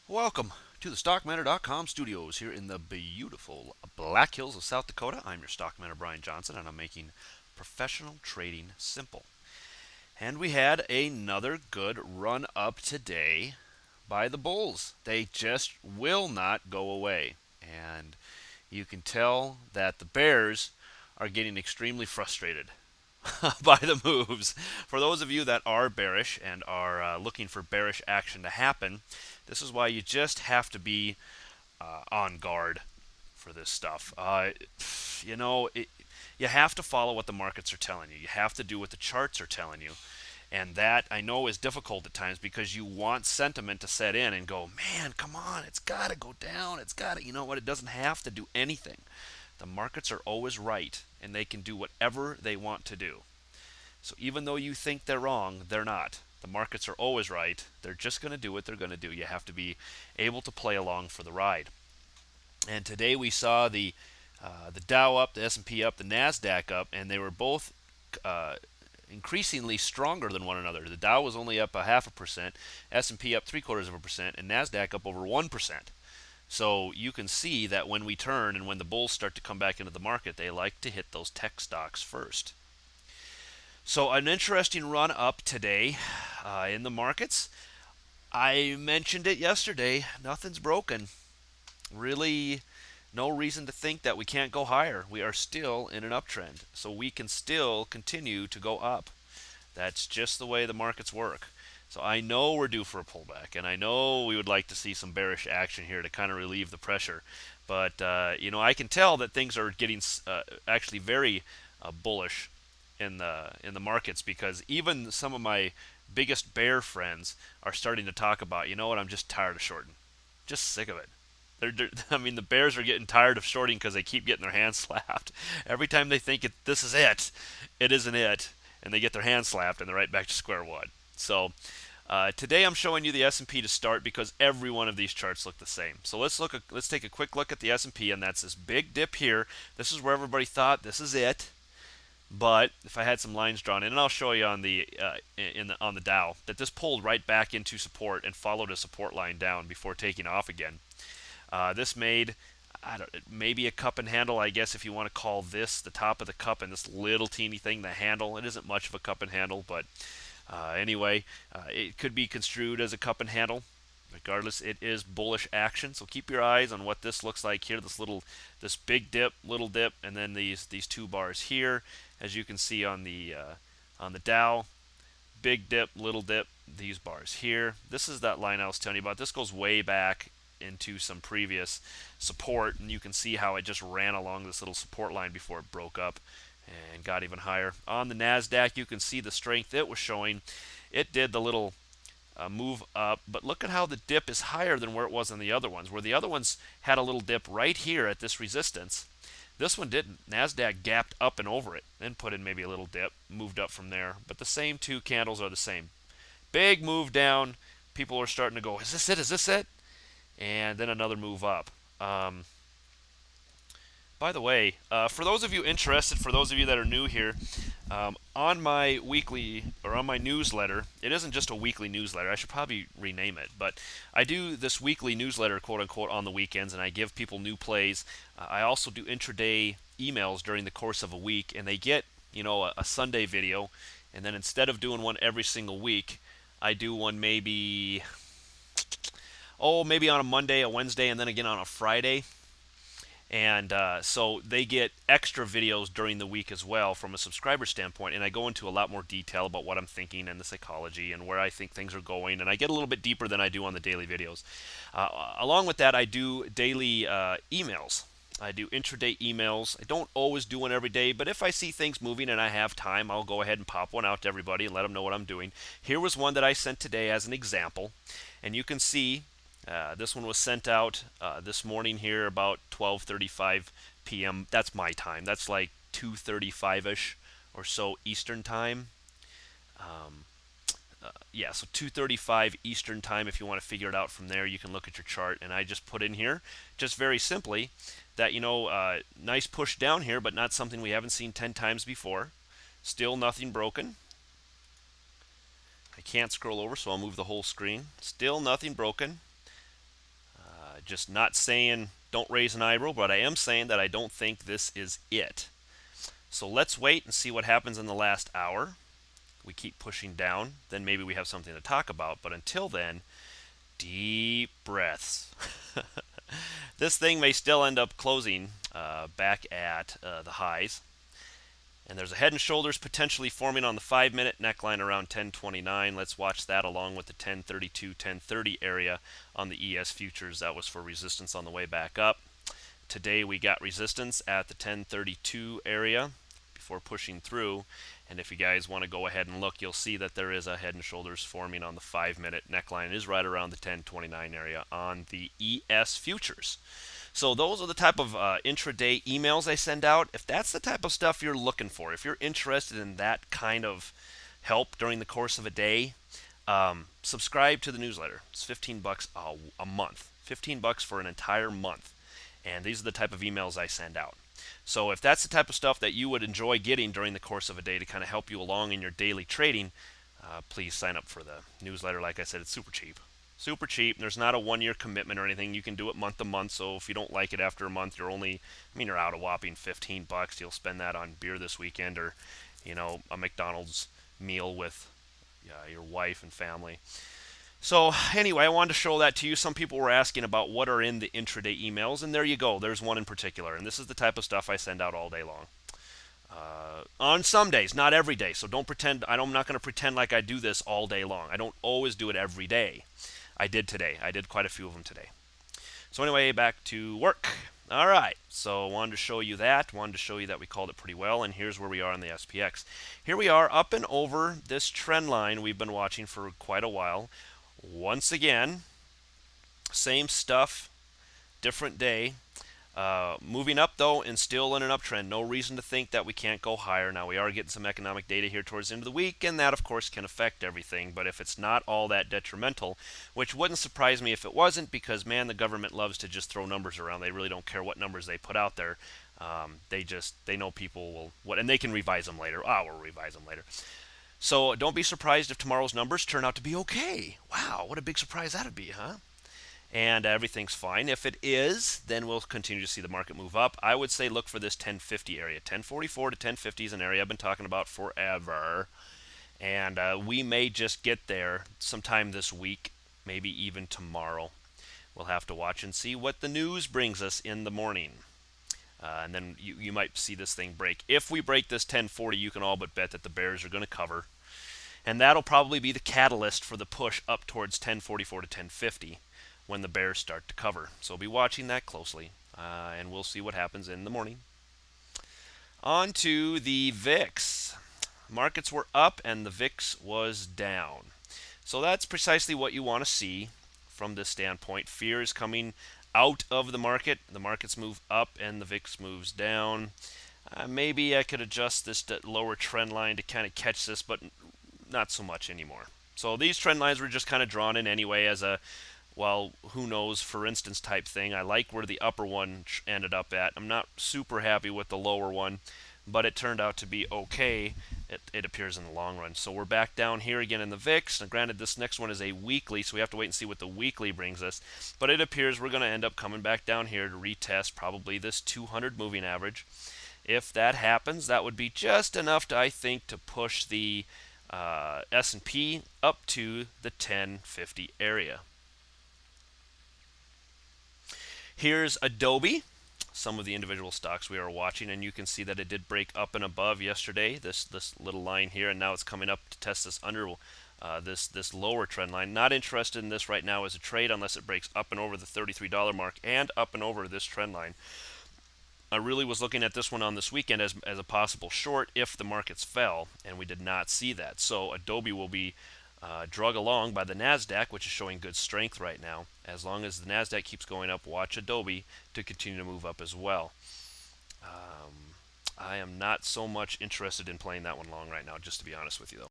Welcome to the StockManor.com studios here in the beautiful Black Hills of South Dakota. I'm your StockManor Brian Johnson, and I'm making professional trading simple. And we had another good run up today by the Bulls. They just will not go away. And you can tell that the Bears are getting extremely frustrated by the moves. For those of you that are bearish and are looking for bearish action to happen, this is why you just have to be on guard for this stuff. You know, it, you have to follow what the markets are telling you. You have to do what the charts are telling you. And that I know is difficult at times because you want sentiment to set in and go, man, come on, it's got to go down. It's got to, you know what? It doesn't have to do anything. The markets are always right, and they can do whatever they want to do. So even though you think they're wrong, they're not. The markets are always right. They're just going to do what they're going to do. You have to be able to play along for the ride. And today we saw the Dow up, the S&P up, the Nasdaq up, and they were both uh, increasingly stronger than one another. The Dow was only up a half a percent, S&P up 0.75%, and Nasdaq up over 1%. So you can see that when we turn and when the bulls start to come back into the market, they like to hit those tech stocks first. So an interesting run up today in the markets. I mentioned it yesterday. Nothing's broken. Really, no reason to think that we can't go higher. We are still in an uptrend, so we can still continue to go up. That's just the way the markets work. So I know we're due for a pullback, and I know we would like to see some bearish action here to kind of relieve the pressure. But I can tell that things are getting actually very bullish in the markets because even some of my biggest bear friends are starting to talk about, you know what, I'm just tired of shorting, just sick of it. I mean, the bears are getting tired of shorting because they keep getting their hands slapped. Every time they think this is it, it isn't it, and they get their hands slapped and they're right back to square one. So today I'm showing you the S&P to start because every one of these charts look the same. So let's take a quick look at the S&P, and that's this big dip here. This is where everybody thought this is it. But if I had some lines drawn in, and I'll show you on the Dow that this pulled right back into support and followed a support line down before taking off again. This made maybe a cup and handle, I guess, if you want to call this the top of the cup and this little teeny thing the handle. It isn't much of a cup and handle, but anyway, it could be construed as a cup and handle. Regardless, it is bullish action. So keep your eyes on what this looks like here. This big dip, little dip, and then these two bars here, as you can see on the Dow. Big dip, little dip, these bars here. This is that line I was telling you about. This goes way back into some previous support, and you can see how it just ran along this little support line before it broke up and got even higher. On the Nasdaq, you can see the strength it was showing. It did the little move up, but look at how the dip is higher than where it was in the other ones. Where the other ones had a little dip right here at this resistance, this one didn't. Nasdaq gapped up and over it, then put in maybe a little dip, moved up from there. But the same two candles are the same. Big move down. People are starting to go, is this it? Is this it? And then another move up. By the way, for those of you interested, for those of you that are new here, on my weekly or on my newsletter, it isn't just a weekly newsletter. I should probably rename it, but I do this weekly newsletter, quote unquote, on the weekends, and I give people new plays. I also do intraday emails during the course of a week, and they get a Sunday video, and then instead of doing one every single week, I do one maybe on a Monday, a Wednesday, and then again on a Friday. And so they get extra videos during the week as well from a subscriber standpoint. And I go into a lot more detail about what I'm thinking and the psychology and where I think things are going. And I get a little bit deeper than I do on the daily videos. Along with that, I do daily emails. I do intraday emails. I don't always do one every day, but if I see things moving and I have time, I'll go ahead and pop one out to everybody and let them know what I'm doing. Here was one that I sent today as an example. And you can see this one was sent out this morning here about 12:35 p.m. That's my time. That's like 2:35ish or so Eastern time. Um, yeah, so 2:35 Eastern time. If you want to figure it out from there, you can look at your chart. And I just put in here, just very simply, that nice push down here, but not something we haven't seen 10 times before. Still nothing broken. I can't scroll over, so I'll move the whole screen. Still nothing broken. Just not saying don't raise an eyebrow, but I am saying that I don't think this is it. So let's wait and see what happens in the last hour. We keep pushing down, then maybe we have something to talk about. But until then, deep breaths. This thing may still end up closing back at the highs. And there's a head and shoulders potentially forming on the 5-minute neckline around 1029. Let's watch that along with the 1032, 1030 area on the ES futures. That was for resistance on the way back up. Today we got resistance at the 1032 area before pushing through. And if you guys want to go ahead and look, you'll see that there is a head and shoulders forming on the 5-minute neckline. It is right around the 1029 area on the ES futures. So those are the type of intraday emails I send out. If that's the type of stuff you're looking for, if you're interested in that kind of help during the course of a day, subscribe to the newsletter. It's $15 a month, $15 for an entire month. And these are the type of emails I send out. So if that's the type of stuff that you would enjoy getting during the course of a day to kind of help you along in your daily trading, please sign up for the newsletter. Like I said, it's super cheap. Super cheap. There's not a 1-year commitment or anything. You can do it month to month. So if you don't like it after a month, you're out a whopping $15. You'll spend that on beer this weekend, or, a McDonald's meal with your wife and family. So anyway, I wanted to show that to you. Some people were asking about what are in the intraday emails, and there you go. There's one in particular, and this is the type of stuff I send out all day long. On some days, not every day. So don't pretend. I'm not going to pretend like I do this all day long. I don't always do it every day. I did today. I did quite a few of them today. So anyway, back to work. All right, so wanted to show you that. Wanted to show you that we called it pretty well, and here's where we are on the SPX. Here we are up and over this trend line we've been watching for quite a while. Once again, same stuff, different day. Moving up, though, and still in an uptrend. No reason to think that we can't go higher. Now, we are getting some economic data here towards the end of the week, and that, of course, can affect everything. But if it's not all that detrimental, which wouldn't surprise me if it wasn't, because, man, the government loves to just throw numbers around. They really don't care what numbers they put out there. They know people will, and they can revise them later. We'll revise them later. So don't be surprised if tomorrow's numbers turn out to be okay. Wow, what a big surprise that would be, huh? And everything's fine. If it is, then we'll continue to see the market move up. I would say look for this 1050 area. 1044 to 1050 is an area I've been talking about forever. And we may just get there sometime this week, maybe even tomorrow. We'll have to watch and see what the news brings us in the morning. And then you might see this thing break. If we break this 1040, you can all but bet that the bears are going to cover. And that'll probably be the catalyst for the push up towards 1044 to 1050. When the bears start to cover. So be watching that closely, and we'll see what happens in the morning. On to the VIX. Markets were up and the VIX was down. So that's precisely what you want to see from this standpoint. Fear is coming out of the market. The markets move up and the VIX moves down. Maybe I could adjust this lower trend line to kind of catch this, but not so much anymore. So these trend lines were just kind of drawn in anyway as a who knows, for instance type thing. I like where the upper one ended up at. I'm not super happy with the lower one, but it turned out to be okay, it appears, in the long run. So we're back down here again in the VIX. Now, granted, this next one is a weekly, so we have to wait and see what the weekly brings us. But it appears we're going to end up coming back down here to retest probably this 200 moving average. If that happens, that would be just enough, I think, to push the S&P up to the 1050 area. Here's Adobe, some of the individual stocks we are watching, and you can see that it did break up and above yesterday, this little line here, and now it's coming up to test this this lower trend line. Not interested in this right now as a trade unless it breaks up and over the $33 mark and up and over this trend line. I really was looking at this one on this weekend as a possible short if the markets fell, and we did not see that. So Adobe will be drug along by the NASDAQ, which is showing good strength right now. As long as the NASDAQ keeps going up, watch Adobe to continue to move up as well. I am not so much interested in playing that one long right now, just to be honest with you, though.